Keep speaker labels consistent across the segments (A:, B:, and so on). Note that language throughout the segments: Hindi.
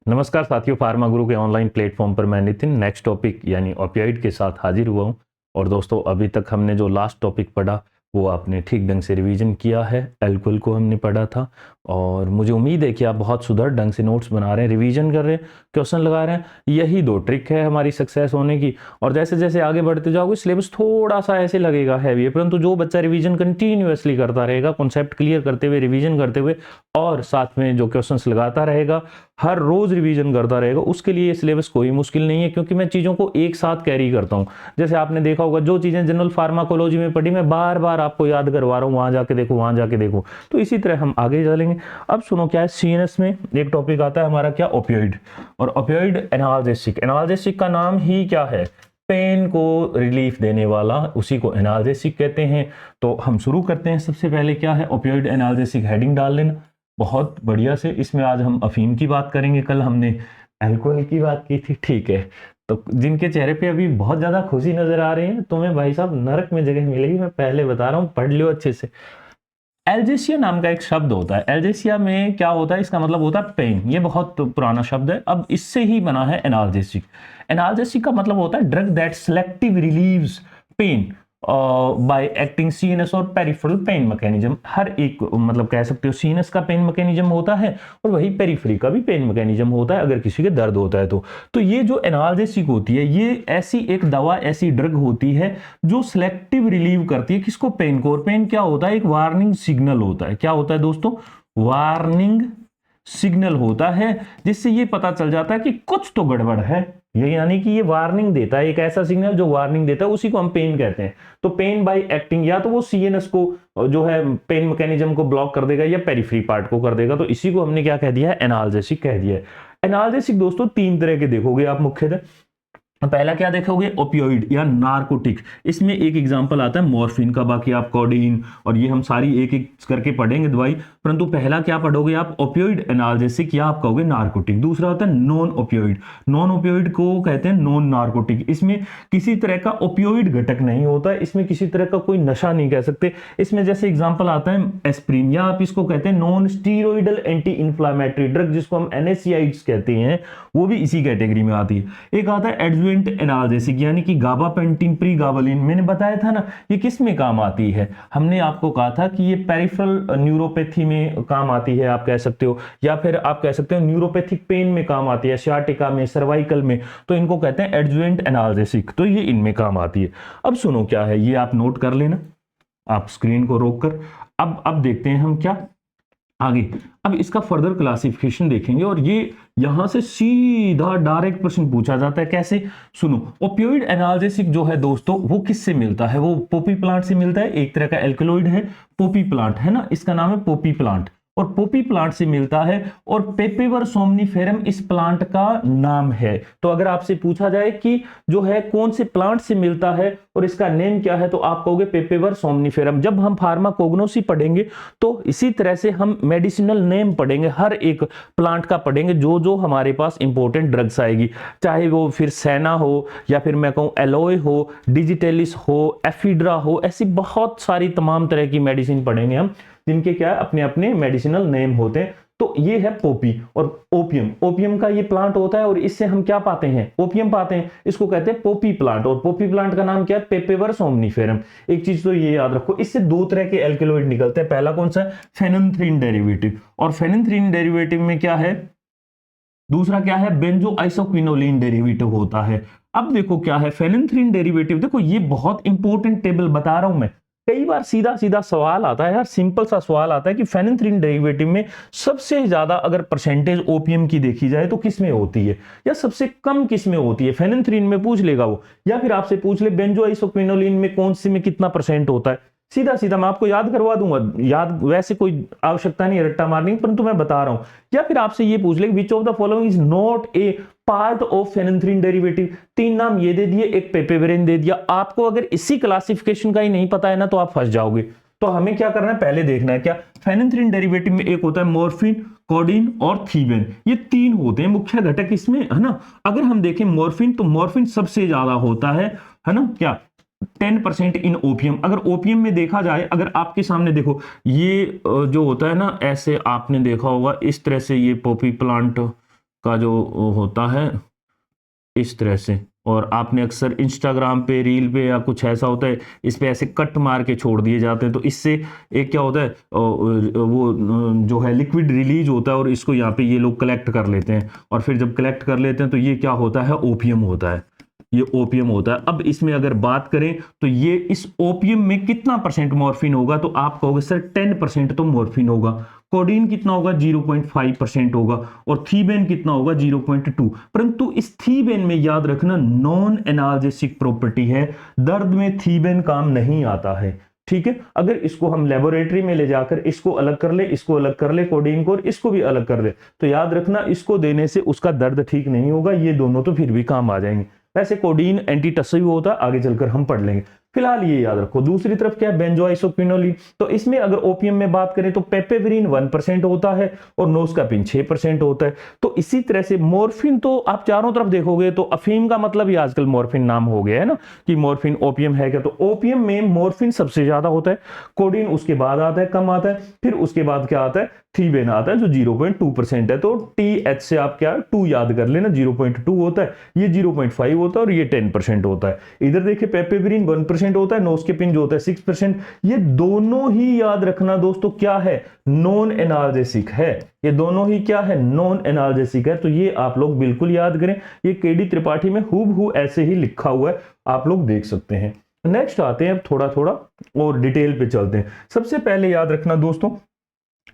A: नमस्कार साथियों, फार्मा गुरु के ऑनलाइन प्लेटफॉर्म पर मैं नितिन नेक्स्ट टॉपिक यानी ओपियोइड के साथ हाजिर हुआ हूं। और दोस्तों, अभी तक हमने जो लास्ट टॉपिक पढ़ा वो आपने ठीक ढंग से रिवीजन किया है। एल्कोहल को हमने पढ़ा था और मुझे उम्मीद है कि आप बहुत सुधर ढंग से नोट्स बना रहे हैं, रिवीजन कर रहे हैं, क्वेश्चन लगा रहे हैं। यही दो ट्रिक है हमारी सक्सेस होने की। और जैसे जैसे आगे बढ़ते जाओगे सिलेबस थोड़ा सा ऐसे लगेगा हैवी है, परंतु जो बच्चा रिवीजन कंटिन्यूअसली करता रहेगा, कॉन्सेप्ट क्लियर करते हुए, रिवीजन करते हुए और साथ में जो क्वेश्चंस लगाता रहेगा, हर रोज रिवीजन करता रहेगा, उसके लिए सिलेबस कोई मुश्किल नहीं है। क्योंकि मैं चीज़ों को एक साथ कैरी करता हूँ। जैसे आपने देखा होगा, जो चीज़ें जनरल फार्माकोलॉजी में पढ़ी मैं बार बार आपको याद करवा रहा हूँ, वहां जाके देखो, वहां जाके देखो। तो इसी तरह हम आगे चलेंगे। अब सुनो, क्या है सीएनएस में एक टॉपिक आता है हमारा, क्या, ओपियोइड। और ओपियोइड एनाल्जेसिक। एनाल्जेसिक का नाम ही क्या है? पेन को रिलीफ देने वाला, उसी को एनाल्जेसिक कहते हैं। तो हम शुरू करते हैं। सबसे पहले क्या है ओपियोइड एनाल्जेसिक, हेडिंग डाल लेना बहुत बढ़िया से। इसमें आज हम अफीम की बात करेंगे, कल हमने अल्कोहल की बात की थी, ठीक है। तो जिनके चेहरे पे अभी बहुत ज्यादा खुशी नजर आ रही है, तुम्हें भाई साहब नरक में जगह मिलेगी, मैं पहले बता रहा हूँ, पढ़ लियो अच्छे से। एल्जेसिया नाम का एक शब्द होता है। एल्जेसिया में क्या होता है? इसका मतलब होता है पेन। ये बहुत पुराना शब्द है, अब इससे ही बना है एनाल्जेसिक। एनाल्जेसिक का मतलब होता है drug that selective relieves pain by acting CNS और पेरिफेरल पेन मैकेनिज्म। हर एक, मतलब कह सकते हो, सीएनएस का पेन मैकेनिज्म होता है और वही पेरिफेरी का भी पेन मैकेनिज्म होता है अगर किसी के दर्द होता है तो ये जो एनाल्जेसिक होती है, ये ऐसी एक दवा, ऐसी ड्रग होती है जो सिलेक्टिव रिलीव करती है किसको? पेन को। और पेन क्या होता है? एक वार्निंग सिग्नल होता है। क्या होता है दोस्तों? वार्निंग सिग्नल होता है, जिससे ये पता चल जाता है कि कुछ तो गड़बड़ है। ये यानी कि ये वार्निंग देता है, एक ऐसा सिग्नल जो वार्निंग देता है, उसी को हम पेन कहते हैं। तो पेन बाय एक्टिंग, या तो वो सीएनएस को जो है पेन मैकेनिज्म को ब्लॉक कर देगा या पेरिफेरी पार्ट को कर देगा। तो इसी को हमने क्या कह दिया है? एनाल्जेसिक कह दिया है। एनाल्जेसिक दोस्तों तीन तरह के देखोगे आप मुख्यतः। पहला क्या देखोगे? ओपियोइड या नार्कोटिक। इसमें एक एग्जांपल आता है मॉर्फिन का, बाकी आप कोडीन और ये हम सारी एक एक करके पढ़ेंगे दवाई। परंतु पहला क्या पढ़ोगे आप? ओपियोइड एनाल्जेसिक, या आप कहोगे नार्कोटिक। दूसरा होता है नॉन ओपियोइड। नॉन ओपियोइड को कहते हैं नॉन नार्कोटिक। इसमें किसी तरह का ओपियोइड घटक नहीं होता है, इसमें किसी तरह का कोई नशा नहीं कह सकते। इसमें जैसे एग्जांपल आता है एस्प्रिन, या आप इसको कहते हैं non steroidal anti inflammatory drug, जिसको हम एनएससीआइड्स कहते हैं, वो भी इसी कैटेगरी में आती है। एक आता है एडजुवेंट एनाल्जेसिक, यानी कि गाबापेंटिन, प्रीगाबालिन। मैंने बताया था ना, ये किस में काम आती है? हमने आपको कहा था कि ये पेरिफेरल न्यूरोपैथी में काम आती है, आप कह सकते हो, या फिर आप कह सकते हो न्यूरोपैथिक पेन में काम आती है, सियाटिका में, सर्वाइकल में। तो इनको कहते हैं एडजुवेंट एनाल्जेसिक, तो ये इनमें काम आती है। अब सुनो क्या है, ये आप नोट कर लेना, आप स्क्रीन को रोककर। अब देखते हैं हम क्या आगे। अब इसका फर्दर क्लासिफिकेशन देखेंगे और ये यहां से सीधा डायरेक्ट प्रश्न पूछा जाता है। कैसे? सुनो, ओपियोइड एनाल्जेसिक जो है दोस्तों, वो किससे मिलता है? वो पोपी प्लांट से मिलता है। एक तरह का एल्कलॉइड है, पोपी प्लांट है ना, इसका नाम है पोपी प्लांट, और पोपी प्लांट से मिलता है। और पेपेवर सोमनिफेरम इस प्लांट का नाम है। तो अगर आपसे पूछा जाए कि जो है कौन से प्लांट से मिलता है और इसका नेम क्या है, तो आप कहोगे पेपेवर सोमनिफेरम। जब हम फार्माकोग्नोसी पढ़ेंगे तो इसी तरह से हम मेडिसिनल नेम पढ़ेंगे, हर एक प्लांट का पढ़ेंगे, जो जो हमारे पास इंपॉर्टेंट ड्रग्स आएगी, चाहे वो फिर सेना हो, या फिर मैं कहूं एलोए हो, डिजिटेलिस हो, एफिड्रा हो, ऐसी बहुत सारी तमाम तरह की मेडिसिन पढ़ेंगे हम, जिनके क्या अपने अपने मेडिसिनल नेम होते हैं। तो ये है पोपी। और ओपियम, ओपियम का ये प्लांट होता है और इससे हम क्या पाते हैं? ओपियम पाते हैं। इसको कहते हैं पोपी प्लांट, और पोपी प्लांट का नाम क्या है? पेपेवर सोमनिफेरम। एक चीज तो ये याद रखो, इससे दो तरह के एल्कलॉइड निकलते हैं। पहला कौन सा है? फेनोल्फ्थालीन डेरिवेटिव। और फेनोल्फ्थालीन डेरिवेटिव में क्या है? दूसरा क्या है? बेंजो आइसोक्विनोलिन डेरिवेटिव होता है। अब देखो क्या है फेनोल्फ्थालीन डेरिवेटिव। देखो ये बहुत इंपॉर्टेंट टेबल बता रहा हूं मैं। कई बार सीधा सीधा सवाल आता है यार, सिंपल सा सवाल आता है कि फेनोल्फ्थालीन डेरिवेटिव में सबसे ज्यादा अगर परसेंटेज ओपीएम की देखी जाए तो किस में होती है, या सबसे कम किस में होती है? फेनोल्फ्थालीन में पूछ लेगा वो, या फिर आपसे पूछ ले बेंजो आइसोक्विनोलिन में कौन से में कितना परसेंट होता है। सीधा सीधा मैं आपको याद करवा दूंगा, याद वैसे कोई आवश्यकता नहीं रट्टा मारने की, परंतु मैं बता रहा हूं। या फिर आपसे ये पूछ ले which of the following is not a part of phenolphthalein derivative. तीन नाम ये दे दिए, एक पेपेवरिन दे दिया। आपको अगर इसी क्लासिफिकेशन का ही नहीं पता है ना, तो आप फंस जाओगे। तो हमें क्या करना है? पहले देखना है क्या फेनोल्फ्थालीन डेरिवेटिव में एक होता है मॉर्फिन, कोडीन और थीबेन। ये तीन होते हैं मुख्य घटक इसमें, है ना। अगर हम देखें मॉर्फिन, तो मॉर्फिन सबसे ज्यादा होता है ना, क्या 10% इन ओपियम। अगर ओपियम में देखा जाए, अगर आपके सामने देखो, ये जो होता है ना, ऐसे आपने देखा होगा इस तरह से, ये पोपी प्लांट का जो होता है इस तरह से, और आपने अक्सर इंस्टाग्राम पे रील पे या कुछ ऐसा होता है इस पे ऐसे कट मार के छोड़ दिए जाते हैं, तो इससे एक क्या होता है वो जो है लिक्विड रिलीज होता है और इसको यहाँ पे ये लोग कलेक्ट कर लेते हैं, और फिर जब कलेक्ट कर लेते हैं तो ये क्या होता है, ओपियम होता है, ये ओपियम होता है। अब इसमें अगर बात करें तो ये इस ओपियम में कितना परसेंट मॉर्फिन होगा, तो आप कहोगे सर 10% तो मॉर्फिन होगा। कोडीन कितना होगा, 0.5% होगा, और थीबेन कितना होगा, 0.2। परंतु इस थीबेन में याद रखना नॉन एनाल्जेसिक प्रॉपर्टी है, दर्द में थीबेन काम नहीं आता है, ठीक है। अगर इसको हम लेबोरेटरी में ले जाकर इसको अलग कर ले, इसको अलग कर ले कोडीन को, और इसको भी अलग कर ले, तो याद रखना इसको देने से उसका दर्द ठीक नहीं होगा, ये दोनों तो फिर भी काम आ जाएंगे। वैसे कोडीन एंटीटसिव होता है, आगे चलकर हम पढ़ लेंगे, फिलहाल ये याद रखो। दूसरी तरफ क्या है, बेंजोआइसोक्विनोलिन, तो इसमें अगर ओपियम में बात करें तो पेपेवरिन 1% होता है और नोस्कापिन 6% होता है। तो इसी तरह से मॉर्फिन तो आप चारों तरफ देखोगे तो अफीम का मतलब ही आजकल मॉर्फिन नाम हो गया है ना, कि मॉर्फिन ओपियम है क्या, तो ओपियम में मॉर्फिन सबसे ज्यादा होता है, कोडीन उसके बाद आता है, कम आता है, फिर उसके बाद क्या आता है, थीबेन आता है जो 0.2% है। तो टीएच से आप क्या 2 याद कर लेना, 0.2 होता है, ये 0.5 होता है और ये 10% होता है। इधर देखिए पेपेवरिन 1% होता है, नोस्केपिन जो होता है 6%। ये दोनों ही याद रखना दोस्तों क्या है, नॉन एनाल्जेसिक है, ये दोनों ही क्या है, नॉन एनाल्जेसिक है। तो ये आप लोग बिल्कुल याद करें, ये केडी त्रिपाठी में हूबहू ऐसे ही लिखा हुआ है, आप लोग देख सकते हैं। नेक्स्ट आते हैं, अब थोड़ा थोड़ा और डिटेल पे चलते हैं। सबसे पहले याद रखना दोस्तों,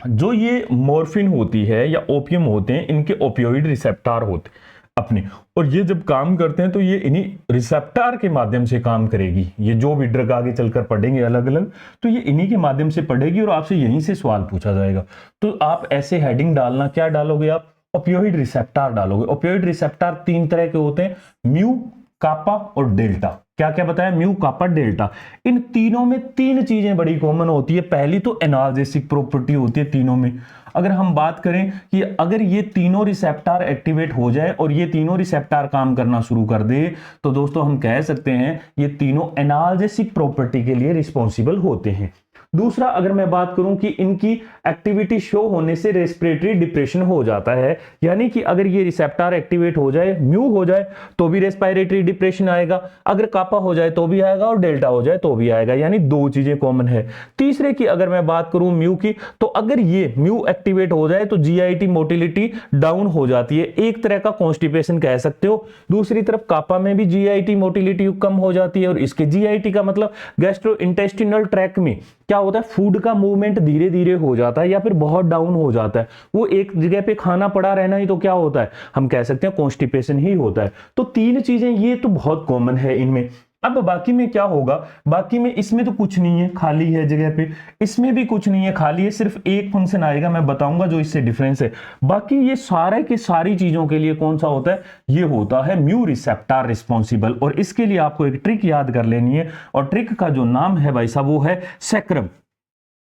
A: जो ये मॉर्फिन होती है या ओपियम होते हैं, इनके ओपियोइड रिसेप्टर होते हैं अपने, और ये जब काम करते हैं तो ये इन्हीं रिसेप्टर के माध्यम से काम करेगी। ये जो भी ड्रग आगे चलकर पढ़ेंगे अलग अलग, तो ये इन्हीं के माध्यम से पढ़ेगी और आपसे यहीं से सवाल पूछा जाएगा। तो आप ऐसे हेडिंग डालना, क्या डालोगे आप, ओपियोइड रिसेप्टर डालोगे। ओपियोइड रिसेप्टर 3 तरह के होते हैं, म्यू, कापा और डेल्टा। क्या क्या बताया, म्यू, कापा, डेल्टा। इन तीनों में 3 चीजें बड़ी कॉमन होती है। पहली तो एनाल्जेसिक प्रॉपर्टी होती है तीनों में। अगर हम बात करें कि अगर ये तीनों रिसेप्टर एक्टिवेट हो जाए और ये तीनों रिसेप्टर काम करना शुरू कर दे, तो दोस्तों हम कह सकते हैं ये तीनों एनाल्जेसिक प्रॉपर्टी के लिए रिस्पॉन्सिबल होते हैं। दूसरा, अगर मैं बात करूं कि इनकी एक्टिविटी शो होने से रेस्पिरेटरी डिप्रेशन हो जाता है, यानी कि अगर ये रिसेप्टर एक्टिवेट हो जाए, म्यू हो जाए तो भी रेस्पिरेटरी डिप्रेशन आएगा, अगर कापा हो जाए तो भी आएगा, और डेल्टा हो जाए तो भी आएगा, यानी 2 चीजें कॉमन है। तीसरे की अगर मैं बात करूं म्यू की, तो अगर ये म्यू एक्टिवेट हो जाए तो जीआईटी मोटिलिटी डाउन हो जाती है, एक तरह का कॉन्स्टिपेशन कह सकते हो। दूसरी तरफ कापा में भी जीआईटी मोटिलिटी कम हो जाती है, और इसके जीआईटी का मतलब गैस्ट्रो इंटेस्टिनल ट्रैक में क्या होता है, फूड का मूवमेंट धीरे धीरे हो जाता है या फिर बहुत डाउन हो जाता है, वो एक जगह पे खाना पड़ा रहना ही तो क्या होता है, हम कह सकते हैं कॉन्स्टिपेशन ही होता है। तो 3 चीजें ये तो बहुत कॉमन है इनमें। अब बाकी में क्या होगा, बाकी में इसमें तो कुछ नहीं है, खाली है जगह पे, इसमें भी कुछ नहीं है, खाली है, सिर्फ एक फंक्शन आएगा, मैं बताऊंगा जो इससे डिफरेंस है। बाकी ये सारे के सारी चीजों के लिए कौन सा होता है, ये होता है म्यू रिसेप्टर रिस्पॉन्सिबल। और इसके लिए आपको एक ट्रिक याद कर लेनी है, और ट्रिक का जो नाम है भाई साहब वो है सैक्रम।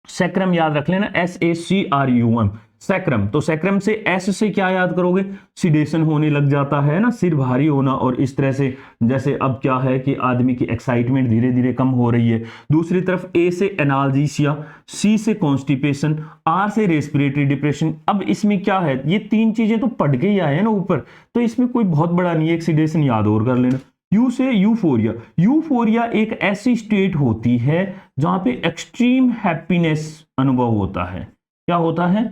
A: सैक्रम याद रख लेना, SACRUM, सैक्रम। तो सैक्रम से एस से क्या याद करोगे, सिडेशन होने लग जाता है ना, सिर भारी होना, और इस तरह से जैसे अब क्या है कि आदमी की एक्साइटमेंट धीरे धीरे कम हो रही है। दूसरी तरफ ए से एनाल्जीसिया, सी से कॉन्स्टिपेशन, आर से रेस्पिरेटरी डिप्रेशन। अब इसमें क्या है, ये 3 चीजें तो पढ़ के ही आए हैं ना ऊपर, तो इसमें कोई बहुत बड़ा नहीं है, एक सिडेशन याद और कर लेना। यू से यूफोरिया, यूफोरिया एक ऐसी स्टेट होती है जहां पे एक्सट्रीम हैप्पीनेस अनुभव होता है। क्या होता है,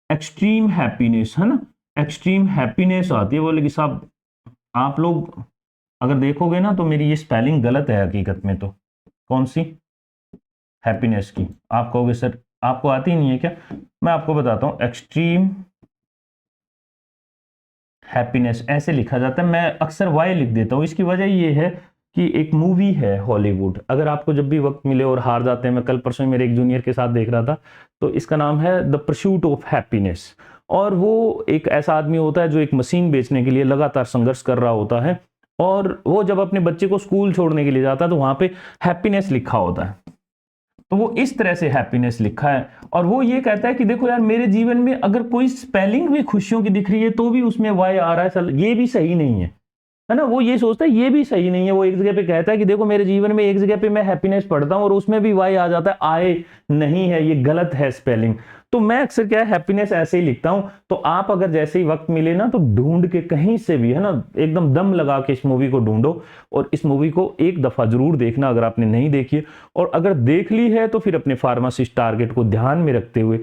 A: एक्सट्रीम हैप्पीनेस, है ना, एक्सट्रीम हैप्पीनेस आती है। बोले कि साहब आप लोग अगर देखोगे ना तो मेरी ये स्पेलिंग गलत है हकीकत में, तो कौन सी, हैप्पीनेस की। आप कहोगे सर आपको आती ही नहीं है क्या, मैं आपको बताता हूं, एक्सट्रीम हैप्पीनेस ऐसे लिखा जाता है, मैं अक्सर वाई लिख देता हूं। इसकी वजह ये है कि एक मूवी है हॉलीवुड, अगर आपको जब भी वक्त मिले और हार जाते हैं, मैं कल परसों मेरे एक जूनियर के साथ देख रहा था, तो इसका नाम है द परस्यूट ऑफ हैप्पीनेस। और वो एक ऐसा आदमी होता है जो एक मशीन बेचने के लिए लगातार संघर्ष कर रहा होता है, और वो जब अपने बच्चे को स्कूल छोड़ने के लिए जाता है तो वहां पे हैप्पीनेस लिखा होता है, तो वो इस तरह से हैप्पीनेस लिखा है। और वो ये कहता है कि देखो यार मेरे जीवन में अगर कोई स्पेलिंग भी खुशियों की दिख रही है तो भी उसमें वाई आ रहा है, ये भी सही नहीं है, है ना, वो ये सोचता है ये भी सही नहीं है। वो एक जगह पे कहता है कि देखो मेरे जीवन में एक जगह पे मैं हैप्पीनेस पढ़ता हूँ और उसमें भी वाई आ जाता है, आए नहीं है, ये गलत है स्पेलिंग। तो मैं अक्सर क्या है हैप्पीनेस ऐसे ही लिखता हूं। तो आप अगर जैसे ही वक्त मिले ना तो ढूंढ के कहीं से भी, है ना, एकदम दम लगा के इस मूवी को ढूंढो और इस मूवी को एक दफा जरूर देखना अगर आपने नहीं देखी है। और अगर देख ली है तो फिर अपने फार्मासिस्ट टारगेट को ध्यान में रखते हुए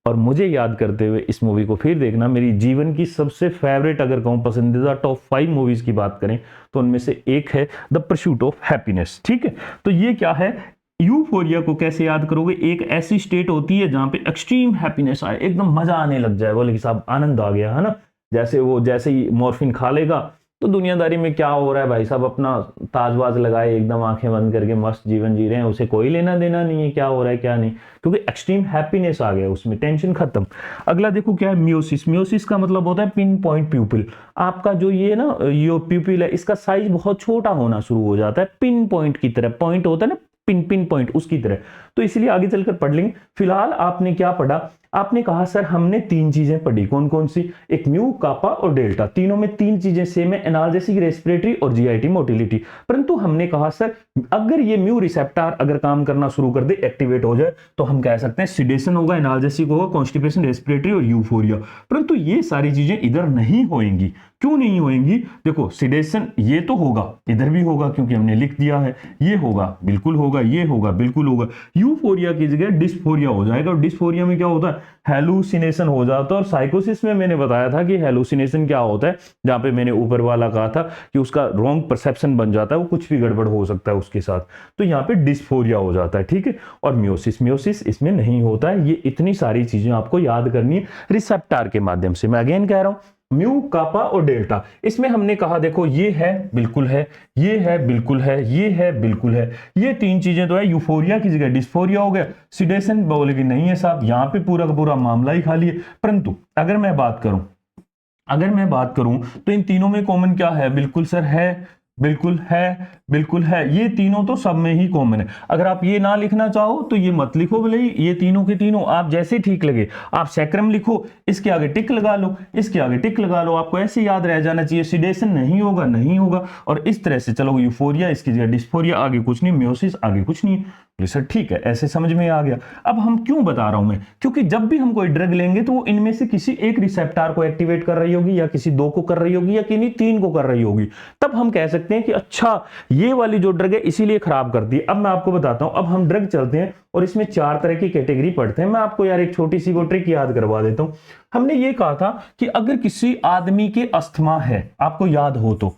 A: और मुझे याद करते हुए इस मूवी को फिर देखना। मेरी जीवन की सबसे फेवरेट, अगर कहूं पसंदीदा टॉप 5 मूवीज की बात करें तो उनमें से एक है द परस्यूट ऑफ हैप्पीनेस। ठीक है, तो ये क्या है, यूफोरिया को कैसे याद करोगे, एक ऐसी स्टेट होती है जहां पे एक्सट्रीम हैप्पीनेस आए, एकदम मजा आने लग जाए, बोले कि साहब आनंद आ गया, है ना। जैसे वो जैसे ही मॉर्फिन खा लेगा तो दुनियादारी में क्या हो रहा है भाई साहब, अपना ताजबाज लगाए एकदम आंखें बंद करके मस्त जीवन जी रहे हैं, उसे कोई लेना देना नहीं है क्या हो रहा है क्या नहीं, क्योंकि एक्सट्रीम हैप्पीनेस आ गया उसमें, टेंशन खत्म। अगला देखो क्या है, म्योसिस। म्योसिस का मतलब होता है पिन पॉइंट प्यूपिल। आपका जो ये ना ये प्यूपिल है इसका साइज बहुत छोटा होना शुरू हो जाता है, पिन पॉइंट की तरह, पॉइंट होता है ना पिन पॉइंट, उसकी तरह। तो इसलिए आगे चलकर पढ़ लेंगे। फिलहाल आपने क्या पढ़ा, आपने कहा सर हमने 3 चीजें पढ़ी, कौन कौन सी, एक म्यू, कापा और डेल्टा, तीनों में 3 चीजें सेम है, एनाल्जेसिक, रेस्पिरेटरी और जीआईटी मोटिलिटी। परंतु हमने कहा सर अगर ये म्यू रिसेप्टर अगर काम करना शुरू कर दे, एक्टिवेट हो जाए, तो हम कह सकते हैं सिडेशन होगा, एनाल्जेसिक होगा, कॉन्स्टिपेशन, रेस्पिरेटरी और यूफोरिया। परंतु ये सारी चीजें इधर नहीं होंगी। क्यों नहीं होंगी, देखो सिडेशन ये तो होगा, इधर भी होगा क्योंकि हमने लिख दिया है, ये होगा बिल्कुल होगा, ये होगा बिल्कुल होगा। यूफोरिया की जगह डिस्फोरिया हो जाएगा, और डिस्फोरिया में क्या होता है, हेलुसिनेशन हो जाता है। और साइकोसिस में मैंने बताया था कि हेलुसिनेशन क्या होता है, जहां पे मैंने ऊपर वाला कहा था कि उसका रॉन्ग परसेप्शन बन जाता है, वो कुछ भी गड़बड़ हो सकता है उसके साथ, तो यहाँ पे डिस्फोरिया हो जाता है। ठीक है, और म्योसिस, म्योसिस इसमें नहीं होता है। ये इतनी सारी चीजें आपको याद करनी है रिसेप्टर के माध्यम से। मैं अगेन कह रहा हूं म्यू, कापा और डेल्टा, इसमें हमने कहा देखो ये है बिल्कुल है, ये है बिल्कुल है, ये है बिल्कुल है, ये 3 चीजें तो है। यूफोरिया की जगह डिस्फोरिया हो गया। सिडेशन बोलेगी नहीं है साहब, यहां पे पूरा का पूरा मामला ही खाली है। परंतु अगर मैं बात करूं तो इन तीनों में कॉमन क्या है, बिल्कुल सर है, बिल्कुल है, बिल्कुल है, ये तीनों तो सब में ही कॉमन है। अगर आप ये ना लिखना चाहो तो ये मत लिखो, भले ये तीनों के तीनों आप जैसे ठीक लगे, आप सैक्रम लिखो, इसके आगे टिक लगा लो, इसके आगे टिक लगा लो, आपको ऐसे याद रह जाना चाहिए। सिडेशन नहीं होगा, नहीं होगा, और इस तरह से चलो, यूफोरिया इसकी जगह डिस्फोरिया, आगे कुछ नहीं, म्योसिस आगे कुछ नहीं। सर ठीक है, ऐसे समझ में आ गया। अब हम क्यों बता रहा हूं मैं, क्योंकि जब भी हम कोई ड्रग लेंगे तो वो इनमें से किसी एक रिसेप्टर को एक्टिवेट कर रही होगी, या किसी 2 को कर रही होगी, या किन्हीं 3 को कर रही होगी। तब हम कह सकते हैं कि अच्छा ये वाली जो ड्रग है इसीलिए खराब करती है। अब मैं आपको बताता हूं, अब हम ड्रग चलते हैं और इसमें 4 तरह की कैटेगरी पढ़ते हैं। मैं आपको यार एक छोटी सी वो ट्रिक याद करवा देता हूं। हमने ये कहा था कि अगर किसी आदमी के अस्थमा है, आपको याद हो तो,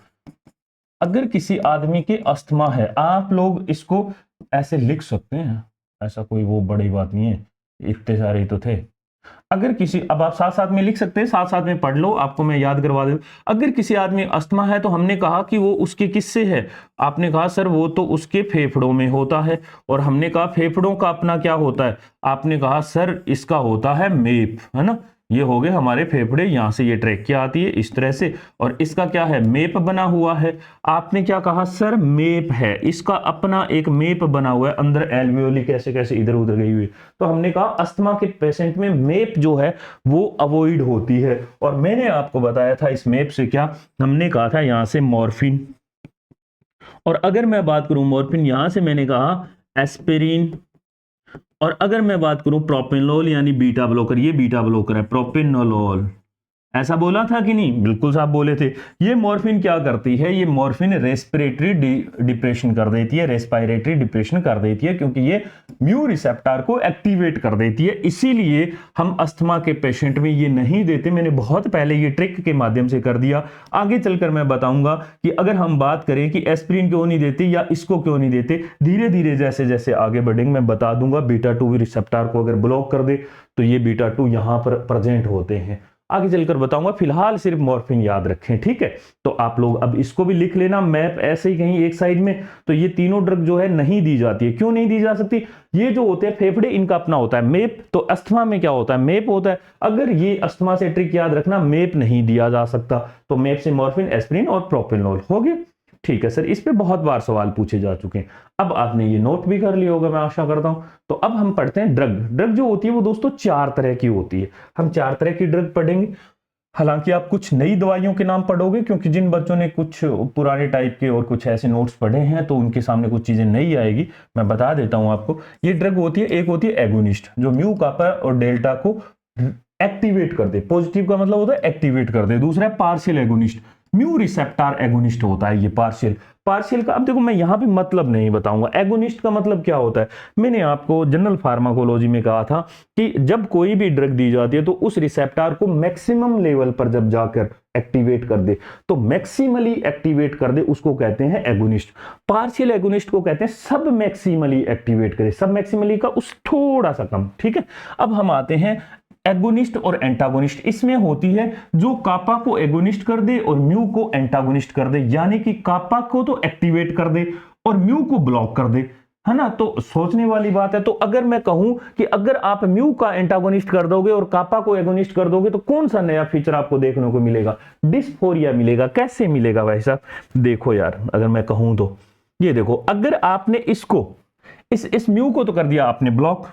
A: अगर किसी आदमी के अस्थमा है, आप लोग इसको ऐसे लिख सकते हैं, ऐसा कोई वो बड़ी बात नहीं है, इतने सारे तो थे। अगर किसी, अब आप साथ साथ में लिख सकते हैं, साथ साथ में पढ़ लो, आपको मैं याद करवा दूं। अगर किसी आदमी अस्थमा है तो हमने कहा कि वो उसके किससे है, आपने कहा सर वो तो उसके फेफड़ों में होता है। और हमने कहा फेफड़ों का अपना क्या होता है, आपने कहा सर इसका होता है मेप, है ना। ये हो गए हमारे फेफड़े, यहां से ये ट्रैकिया आती है इस तरह से, और इसका क्या है, मेप बना हुआ है। आपने क्या कहा सर, मेप है, इसका अपना एक मेप बना हुआ है, अंदर एल्वियोली कैसे कैसे इधर उधर गई हुई। तो हमने कहा अस्थमा के पेशेंट में मेप जो है वो अवॉइड होती है। और मैंने आपको बताया था इस मेप से क्या, हमने कहा था यहां से मॉर्फिन, और अगर मैं बात करूं मॉर्फिन, यहां से मैंने कहा एस्पिरिन, और अगर मैं बात करूं प्रोपेनोल यानी बीटा ब्लॉकर, ये बीटा ब्लॉकर है प्रोपेनोलोल, ऐसा बोला था कि नहीं, बिल्कुल साहब बोले थे। ये मॉर्फिन क्या करती है, ये मॉर्फिन रेस्पिरेटरी डिप्रेशन कर देती है, रेस्पिरेटरी डिप्रेशन कर देती है, क्योंकि ये म्यू रिसेप्टर को एक्टिवेट कर देती है। इसीलिए हम अस्थमा के पेशेंट में ये नहीं देते। मैंने बहुत पहले ये ट्रिक के माध्यम से कर दिया, आगे चलकर मैं बताऊंगा कि अगर हम बात करें कि एस्पिरिन क्यों नहीं देते या इसको क्यों नहीं देते, धीरे धीरे जैसे जैसे आगे बढ़ेंगे मैं बता दूंगा। बीटा 2 रिसेप्टर को अगर ब्लॉक कर दे तो ये बीटा 2 यहां पर प्रेजेंट होते हैं, आगे चलकर बताऊंगा। फिलहाल सिर्फ मॉर्फिन याद रखें, ठीक है। तो आप लोग अब इसको भी लिख लेना, मैप ऐसे ही कहीं एक साइड में। तो ये तीनों ड्रग जो है नहीं दी जाती है, क्यों नहीं दी जा सकती, ये जो होते हैं फेफड़े, इनका अपना होता है मेप। तो अस्थमा में क्या होता है, मेप होता है। अगर ये अस्थमा से ट्रिक याद रखना, मेप नहीं दिया जा सकता, तो मेप से मॉर्फिन, एस्पिरिन और प्रोपेनोल हो गया। ठीक है सर, इस पे बहुत बार सवाल पूछे जा चुके हैं, अब आपने ये नोट भी कर लिया होगा, मैं आशा करता हूं। तो अब हम पढ़ते हैं ड्रग। ड्रग जो होती है वो दोस्तों 4 तरह की होती है। हम 4 तरह की ड्रग पढ़ेंगे। हालांकि आप कुछ नई दवाइयों के नाम पढ़ोगे, क्योंकि जिन बच्चों ने कुछ पुराने टाइप के और कुछ ऐसे नोट्स पढ़े हैं तो उनके सामने कुछ चीजें नई आएगी। मैं बता देता हूं आपको, ये ड्रग होती है, एक होती है एगोनिस्ट जो म्यू कापा और डेल्टा को एक्टिवेट कर दे, पॉजिटिव का मतलब होता है एक्टिवेट कर दे। दूसरा है partial agonist, mu receptor agonist होता है ये पार्शियल। पार्शियल का अब देखो मैं यहां भी मतलब नहीं बताऊंगा, एगोनिस्ट का मतलब क्या होता है। मैंने आपको जनरल फार्माकोलॉजी में कहा था कि जब कोई भी ड्रग दी जाती है तो उस रिसेप्टर को मैक्सिमम लेवल पर जब जाकर एक्टिवेट कर दे, तो मैक्सिमली एक्टिवेट कर दे, उसको कहते हैं एगोनिस्ट। पार्शियल एगोनिस्ट को कहते हैं सब मैक्सिमली एक्टिवेट करे, सब मैक्सिमली का उस थोड़ा सा कम, ठीक है। अब हम आते हैं एगोनिस्ट और एंटागोनिस्ट। इसमें होती है जो कापा को एगोनिस्ट कर दे और म्यू को एंटागोनिस्ट कर दे, यानी कि कापा को तो एक्टिवेट कर दे और म्यू को ब्लॉक कर दे, है ना। तो सोचने वाली बात है। तो अगर मैं कहूं कि अगर आप म्यू का एंटागोनिस्ट कर दोगे और कापा को एगोनिस्ट कर दोगे तो कौन सा नया फीचर आपको देखने को मिलेगा? डिस्फोरिया मिलेगा। कैसे मिलेगा भाई साहब? देखो यार, अगर मैं कहूं तो ये देखो, अगर आपने इसको इस म्यू को तो कर दिया आपने ब्लॉक,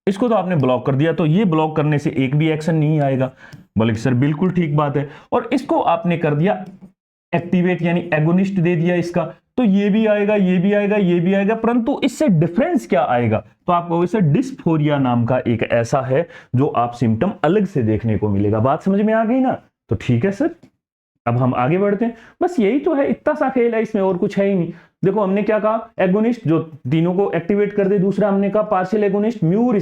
A: इसको तो आपने ब्लॉक कर दिया, तो ये ब्लॉक करने से एक भी एक्शन नहीं आएगा। बोले सर बिल्कुल ठीक बात है। और इसको आपने कर दिया एक्टिवेट, यानी एगोनिस्ट दे दिया इसका, तो ये भी आएगा, ये भी आएगा, ये भी आएगा, परंतु इससे डिफरेंस क्या आएगा? तो आपको इसे डिस्फोरिया नाम का एक ऐसा है जो आप सिम्टम अलग से देखने को मिलेगा। बात समझ में आ गई ना? तो ठीक है सर, अब हम आगे बढ़ते हैं। बस यही तो है, इतना सा खेल है इसमें, और कुछ है ही नहीं। देखो हमने क्या कहा, एगोनिस्ट जो तीनों को एक्टिवेट कर दे। दूसरा हमने कहा partial agonist, mu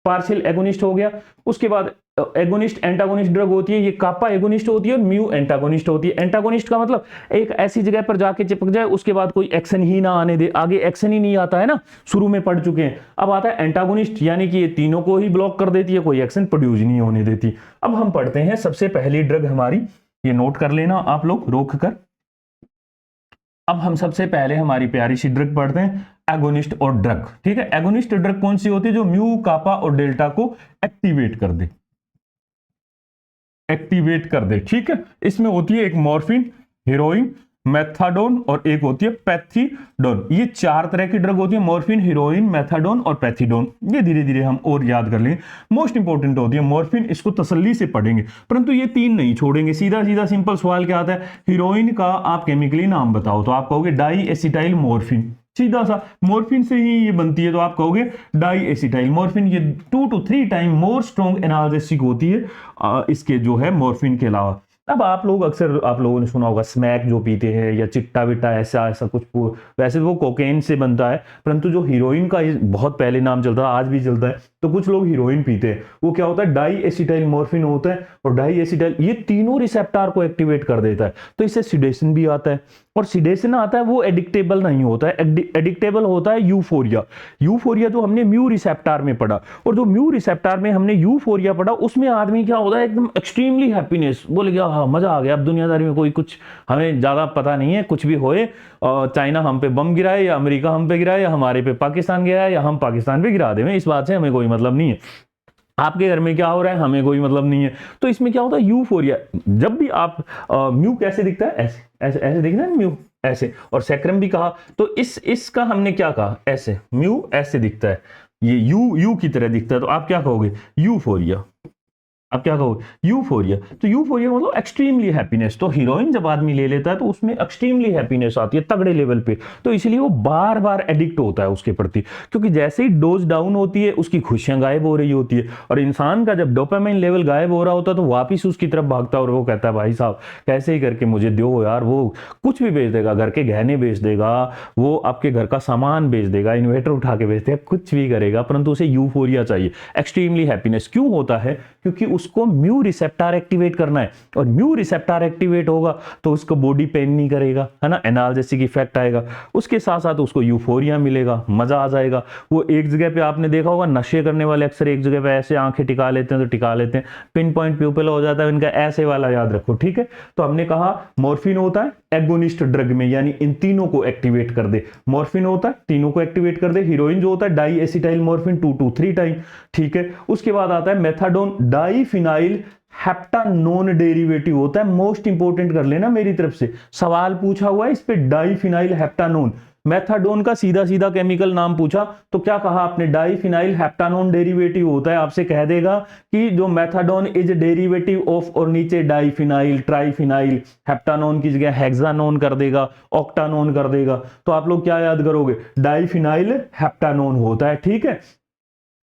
A: partial agonist हो गया। उसके बाद एगोनिस्ट एंटागोनिस्ट ड्रग होती है, ये कापा एगोनिस्ट होती है और म्यू एंटागोनिस्ट होती है। एंटागोनिस्ट का मतलब एक ऐसी जगह पर जाके चिपक जाए, उसके बाद कोई एक्शन ही ना आने दे, आगे एक्शन ही नहीं आता है ना, शुरू में पढ़ चुके हैं। अब आता है एंटागोनिस्ट, यानी कि ये तीनों को ही ब्लॉक कर देती है, कोई एक्शन प्रोड्यूस नहीं होने देती। अब हम पढ़ते हैं सबसे पहली ड्रग हमारी, ये नोट कर लेना आप लोग रोक कर। अब हम सबसे पहले हमारी प्यारी सी ड्रग पढ़ते हैं, एगोनिस्ट और ड्रग, ठीक है। एगोनिस्ट ड्रग कौन सी होती है? जो म्यू कापा और डेल्टा को एक्टिवेट कर दे, एक्टिवेट कर दे, ठीक है। इसमें होती है एक मॉर्फिन, हेरोइन, मेथाडोन और एक होती है पैथीडोन। ये चार तरह की ड्रग होती है, मॉर्फिन, हीरोइन, मेथाडोन और पैथीडोन। ये धीरे धीरे हम और याद कर लेंगे। मोस्ट इंपॉर्टेंट होती है मॉर्फिन, इसको तसल्ली से पढ़ेंगे, परंतु ये तीन नहीं छोड़ेंगे। सीधा सीधा सिंपल सवाल क्या आता है, हीरोइन का आप केमिकली नाम बताओ, तो आप कहोगे डाई एसिटाइल मॉर्फिन, सीधा सा। मॉर्फिन से ही ये बनती है तो आप कहोगे डाई एसिटाइल मॉर्फिन। ये 2 to 3 time more strong analgesic होती है इसके जो है मॉर्फिन के अलावा। अब आप लोग अक्सर आप लोगों ने सुना होगा स्मैक जो पीते हैं या चिट्टा विट्टा ऐसा ऐसा कुछ, वैसे वो कोकेन से बनता है, परंतु जो हीरोइन का बहुत पहले नाम चलता है, आज भी चलता है, तो कुछ लोग हीरोइन पीते हैं। वो क्या होता है? डाई एसिटाइल मॉर्फिन होता है, और डाई एसिटाइल ये तीनों रिसेप्टर को एक्टिवेट कर देता है, तो इससे सिडेशन भी आता है। और सिडेशन आता है वो एडिक्टेबल नहीं होता है, एडिक्टेबल होता है यूफोरिया। यूफोरिया जो हमने म्यू रिसेप्टर में पढ़ा, और जो म्यू रिसेप्टर में हमने यूफोरिया पढ़ा, उसमें आदमी क्या होता है? एकदम एक्सट्रीमली हैप्पीनेस, बोले क्या हाँ मजा आ गया, अब दुनियादारी में कोई कुछ हमें ज्यादा पता नहीं है, कुछ भी होए, चाइना हम पे बम गिराए या अमेरिका हम पे गिराए या हमारे पे पाकिस्तान गिराए या हम पाकिस्तान पे गिरा दें, इस बात से हमें कोई मतलब नहीं है। आपके घर में क्या हो रहा है हमें कोई मतलब नहीं है। तो इसमें क्या होता है? यूफोरिया। जब भी आप म्यू कैसे दिखता है? ऐसे ऐसे ऐसे दिखता है म्यू ऐसे, और सैक्रम भी कहा, तो इसका हमने क्या कहा? ऐसे, म्यू ऐसे दिखता है, ये यू की तरह दिखता है, तो आप क्या कहोगे? यूफोरिया। अब क्या कहोगे? यूफोरिया। तो यूफोरिया मतलब एक्सट्रीमली हैप्पीनेस। तो हीरोइन जब आदमी ले लेता है तो उसमें एक्सट्रीमली हैप्पीनेस आती है, तगड़े लेवल पे, तो इसलिए वो बार बार एडिक्ट होता है उसके प्रति, क्योंकि जैसे ही डोज डाउन होती है उसकी खुशियां गायब हो रही होती है, और इंसान का जब डोपामाइन लेवल गायब हो रहा होता है तो वापिस उसकी तरफ भागता है, और वो कहता है भाई साहब कैसे ही करके मुझे दो यार, वो कुछ भी बेच देगा, घर के गहने बेच देगा, वो आपके घर का सामान बेच देगा, इन्वर्टर उठा के बेच देगा, कुछ भी करेगा, परंतु उसे यूफोरिया चाहिए, एक्सट्रीमली हैप्पीनेस। क्यों होता है? क्योंकि उसको म्यू रिसेप्टर एक्टिवेट करना है, और म्यू रिसेप्टर एक्टिवेट होगा तो उसको बॉडी पेन नहीं करेगा, है ना, एनाल्जेसिक इफेक्ट आएगा, उसके साथ साथ उसको यूफोरिया मिलेगा, मजा आ जाएगा। वो एक जगह पे आपने देखा होगा नशे करने वाले अक्सर एक जगह पे ऐसे आंखें टिका लेते हैं, तो टिका लेते हैं, पिन पॉइंट प्यूपिल हो जाता है इनका, ऐसे वाला याद रखो, ठीक है। तो हमने कहा मॉर्फिन होता है एगोनिस्ट ड्रग में, यानी इन तीनों को एक्टिवेट कर दे। मॉर्फिन होता है तीनों को एक्टिवेट कर दे। हीरोइन जो होता है di acetyl morphine 2 to 3 time, ठीक है। उसके बाद आता है मेथाडोन, डाईफिनाइल हेप्टानोन डेरिवेटिव होता है। मोस्ट इंपोर्टेंट कर लेना मेरी तरफ से, सवाल पूछा हुआ है इस पे, डाईफिनाइल हेप्टानोन। मेथाडोन का सीधा सीधा केमिकल नाम पूछा तो क्या कहा आपने, डाइफिनाइल हेप्टानोन डेरिवेटिव होता है। आपसे कह देगा कि जो मेथाडोन इज डेरिवेटिव ऑफ, और नीचे डाइफिनाइल, ट्राइफिनाइल, हेप्टानोन की जगह हेक्सानोन कर देगा, ऑक्टानोन कर देगा। तो आप लोग क्या याद करोगे, डाइफिनाइल हेप्टानोन होता है। ठीक है,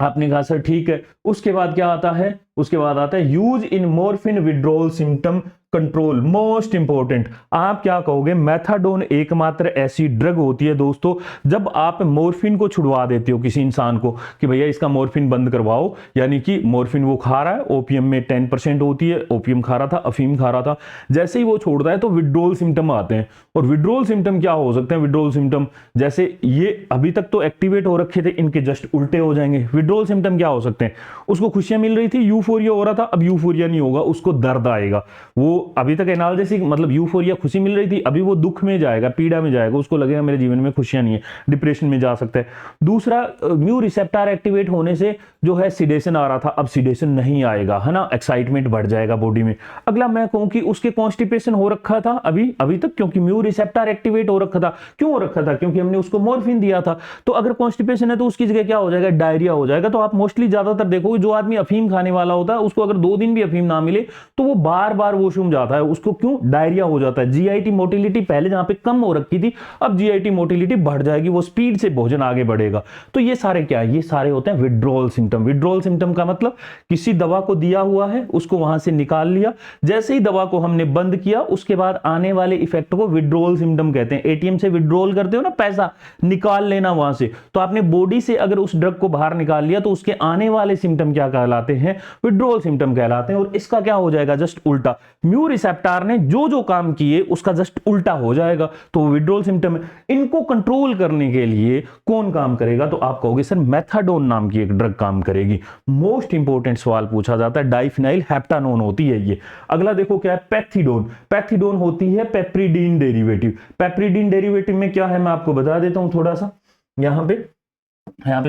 A: आपने कहा सर ठीक है। उसके बाद क्या आता है, उसके बाद आता है use in morphine withdrawal symptom control. Most important, आप क्या कहोगे, मेथाडोन एकमात्र ऐसी ड्रग होती है दोस्तों, जब आप मॉर्फिन को छुड़वा देते हो किसी इंसान को कि भैया इसका मॉर्फिन बंद करवाओ, यानी कि मॉर्फिन वो खा रहा है, ओपीएम में 10% होती है, ओपीएम खा रहा था, अफीम खा रहा था, जैसे ही वो छोड़ता है तो विड्रॉल सिम्टम आते हैं। और विड्रॉल सिम्टम क्या हो सकते हैं, विड्रॉल सिम्टम जैसे ये अभी तक तो एक्टिवेट हो रखे थे, इनके जस्ट उल्टे हो जाएंगे। विड्रॉल सिम्टम क्या हो सकते हैं, उसको खुशियां मिल रही थी, यूफोरिया हो रहा था, अब यूफोरिया नहीं होगा, उसको दर्द आएगा। वो अभी तक एनालिसिस मतलब यूफोरिया खुशी मिल रही थी, अभी वो दुख में जाएगा, पीड़ा में जाएगा, उसको लगेगा मेरे जीवन में खुशियां नहीं है, डिप्रेशन में जा सकता है। दूसरा, म्यू रिसेप्टर एक्टिवेट होने से जो है सिडेशन आ रहा था, अब सिडेशन नहीं आएगा, है ना, एक्साइटमेंट बढ़ जाएगा बॉडी में। अगला मैं कहूं कि उसके कॉन्स्टिपेशन हो रखा था अभी तक, क्योंकि म्यू रिसेप्टर एक्टिवेट हो रखा था। क्यों हो रखा था, क्योंकि हमने उसको मॉर्फिन दिया था। तो अगर कॉन्स्टिपेशन है तो उसकी जगह क्या हो जाएगा, डायरिया हो जाएगा। तो आप मोस्टली ज्यादातर देखोगे जो आदमी अफीम खाने वाला होता है, उसको अगर 2 दिन भी अफीम ना मिले तो वो बार बार वॉशरूम जाता है, उसको क्यों, डायरिया हो जाता है। जीआईटी मोटिलिटी पहले जहां पे कम हो रखी थी, अब जीआईटी मोटिलिटी बढ़ जाएगी, वो स्पीड से भोजन आगे बढ़ेगा। तो ये सारे क्या है, ये सारे होते हैं विड्रॉल सिम्टम। विड्रॉल सिम्टम का मतलब किसी दवा को दिया हुआ है, उसको वहां से निकाल लिया, जैसे ही दवा को हमने बंद किया उसके बाद आने वाले इफेक्ट को विड्रॉल सिम्टम कहते हैं। एटीएम से विड्रॉल करते हो ना, पैसा निकाल लेना वहां से, तो आपने बॉडी से अगर उस ड्रग को बाहर निकाल लिया तो उसके आने वाले सिम्टम क्या कहलाते हैं, विड्रॉल सिम्टम कहलाते हैं। और इसका क्या हो जाएगा, जस्ट उल्टा। म्यू रिसेप्टर ने जो जो काम किए उसका जस्ट उल्टा हो जाएगा, तो विड्रॉल सिम्टम है। इनको कंट्रोल करने के लिए कौन काम करेगा, तो आप कहोगे सर मेथाडोन नाम की एक ड्रग काम करेगी। मोस्ट इंपॉर्टेंट सवाल पूछा जाता है, डाइफिनाइल हेप्टानोन होती है ये। अगला देखो क्या है, पैथिडोन। पैथिडोन होती है पेप्रिडीन डेरिवेटिव। पेप्रिडीन डेरिवेटिव में क्या है मैं आपको बता देता हूं थोड़ा सा, यहां पे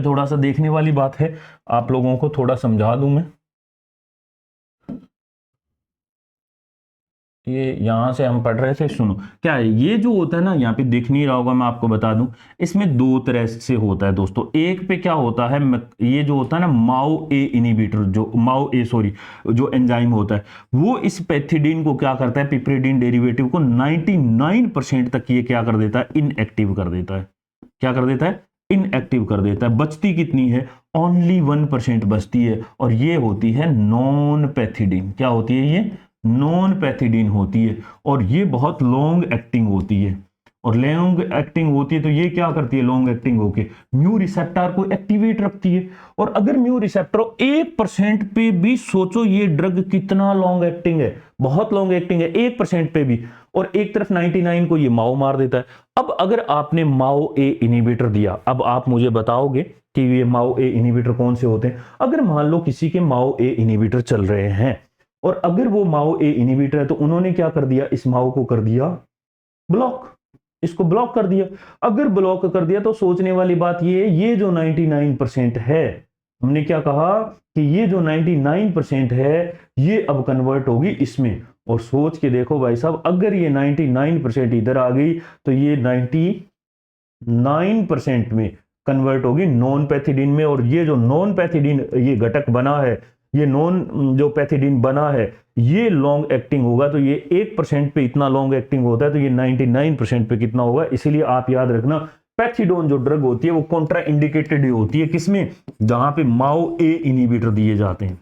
A: थोड़ा सा देखने वाली बात है, आप लोगों को थोड़ा समझा दूं मैं। ये यहां से हम पढ़ रहे थे, सुनो क्या है, ये जो होता है ना, यहाँ पे दिख नहीं रहा होगा, मैं आपको बता दूं, इसमें 2 तरह से होता है दोस्तों। एक पे क्या होता है, ये जो होता है ना माओ ए इनिबिटर, जो माओ ए सॉरी जो एंजाइम होता है, वो इस पैथिडीन को क्या करता है, पिपरिडीन डेरिवेटिव को 99% तक ये क्या कर देता है, इनएक्टिव कर देता है। क्या कर देता है, इनएक्टिव कर देता है। बचती कितनी है, ओनली 1% बचती है, और ये होती है नॉन पैथिडीन। क्या होती है ये, नॉन पैथिडीन होती है, और ये बहुत लॉन्ग एक्टिंग होती है। और लॉन्ग एक्टिंग होती है तो ये क्या करती है, लॉन्ग एक्टिंग होके म्यू रिसेप्टर को एक्टिवेट रखती है। और अगर म्यू रिसेप्टर 1% पे भी, सोचो ये ड्रग कितना लॉन्ग एक्टिंग है, बहुत लॉन्ग एक्टिंग है, 1% पे भी, और एक तरफ 99 को ये माओ मार देता है। अब अगर आपने माओ ए इनिबिटर दिया, अब आप मुझे बताओगे कि ये माओ ए इनिबिटर कौन से होते हैं। अगर मान लो किसी के माओ ए इनिबिटर चल रहे हैं, और अगर वो माओ ए इनिबिटर है तो उन्होंने क्या कर दिया, इस माओ को कर दिया ब्लॉक, इसको ब्लॉक कर दिया। अगर ब्लॉक कर दिया तो सोचने वाली बात ये जो 99% है, हमने क्या कहा कि ये जो 99% है ये अब कन्वर्ट होगी इसमें। और सोच के देखो भाई साहब, अगर ये 99% इधर आ गई तो ये 99% में कन्वर्ट होगी नॉन पैथिडीन में। और ये जो नॉन पैथिडीन ये घटक बना है, ये नॉन जो पैथिडीन बना है, ये लॉन्ग एक्टिंग होगा, तो ये 1% पे इतना लॉन्ग एक्टिंग होता है, तो ये 99% पे कितना होगा। इसीलिए आप याद रखना, पैथिडोन जो ड्रग होती है वो कॉन्ट्रा इंडिकेटेड होती है, किसमें, जहां पे माओ ए इनिबिटर दिए जाते हैं।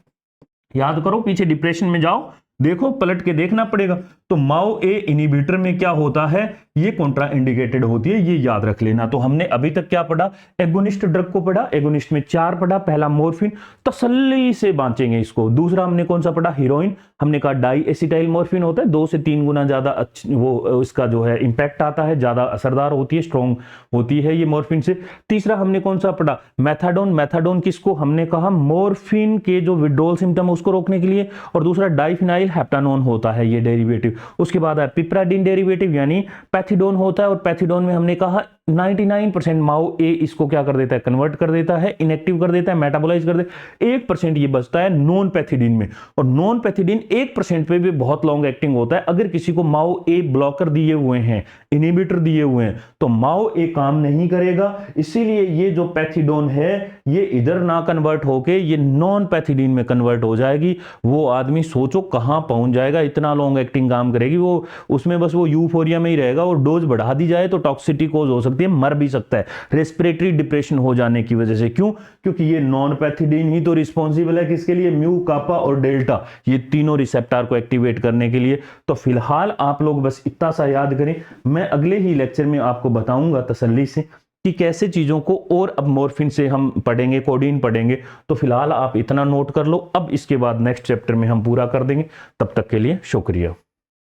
A: याद करो, पीछे डिप्रेशन में जाओ, देखो पलट के देखना पड़ेगा। तो माओ ए इनिबिटर में क्या होता है, ये कॉन्ट्रा इंडिकेटेड होती है, ये याद रख लेना। तो हमने अभी तक क्या पढ़ा, एगोनिस्ट ड्रग को पढ़ा, एगोनिस्ट में 4 पढ़ा। पहला मॉर्फिन, तसल्ली से बांचेंगे इसको। दूसरा हमने कौन सा पढ़ा, हीरोइन, हमने कहा डाई एसिटाइल मॉर्फिन होता है, 2 से 3 गुना ज्यादा वो इसका जो है इंपैक्ट आता है, ज्यादा असरदार होती है, स्ट्रॉन्ग होती है ये मॉर्फिन से। तीसरा हमने कौन सा पढ़ा, मेथाडोन। मेथाडोन किसको, हमने कहा मॉर्फिन के जो विड्रॉल सिम्टम उसको रोकने के लिए। और दूसरा डाइफिनाइल हेप्टानोन होता है ये डेरिवेटिव। उसके बाद है पिपराडीन डेरिवेटिव, यानी पैथिडोन होता है, और पैथिडोन में हमने कहा 99% माओ ए इसको क्या कर देता है, कन्वर्ट कर देता है, इनएक्टिव कर देता है, मेटाबोलाइज कर देता है। 1% ये बचता है नॉन पैथिडीन में, और नॉन पैथिडीन 1% पे भी बहुत लॉन्ग एक्टिंग होता है। अगर किसी को माओ ए ब्लॉकर दिए हुए हैं, इनिबिटर दिए हुए हैं, तो माओ ए काम नहीं करेगा। इसीलिए ये जो पैथिडोन है ये इधर ना कन्वर्ट होके ये नॉन पैथिडीन में कन्वर्ट हो जाएगी। वो आदमी सोचो कहां पहुंच जाएगा, इतना लॉन्ग एक्टिंग काम करेगी वो, उसमें बस वो यूफोरिया में ही रहेगा। और डोज बढ़ा दी जाए तो टॉक्सिसिटी कोज हो सकती है, मर भी सकता है रेस्पिरेटरी डिप्रेशन हो जाने की वजह से। क्यों? क्योंकि ये नॉन पैथिडीन ही तो रिस्पॉन्सिबल है किसके लिए, म्यू, कापा और डेल्टा, ये तीनों रिसेप्टर को एक्टिवेट करने के लिए। तो फिलहाल आप लोग बस इतना सा याद करें, मैं अगले ही लेक्चर में आपको बताऊंगा तसल्ली से कि कैसे चीजों को, और अब मॉर्फिन से हम पढ़ेंगे, कोडीन पढ़ेंगे। तो फिलहाल आप इतना नोट कर लो, अब इसके बाद नेक्स्ट चैप्टर में हम पूरा कर देंगे। तब तक के लिए शुक्रिया।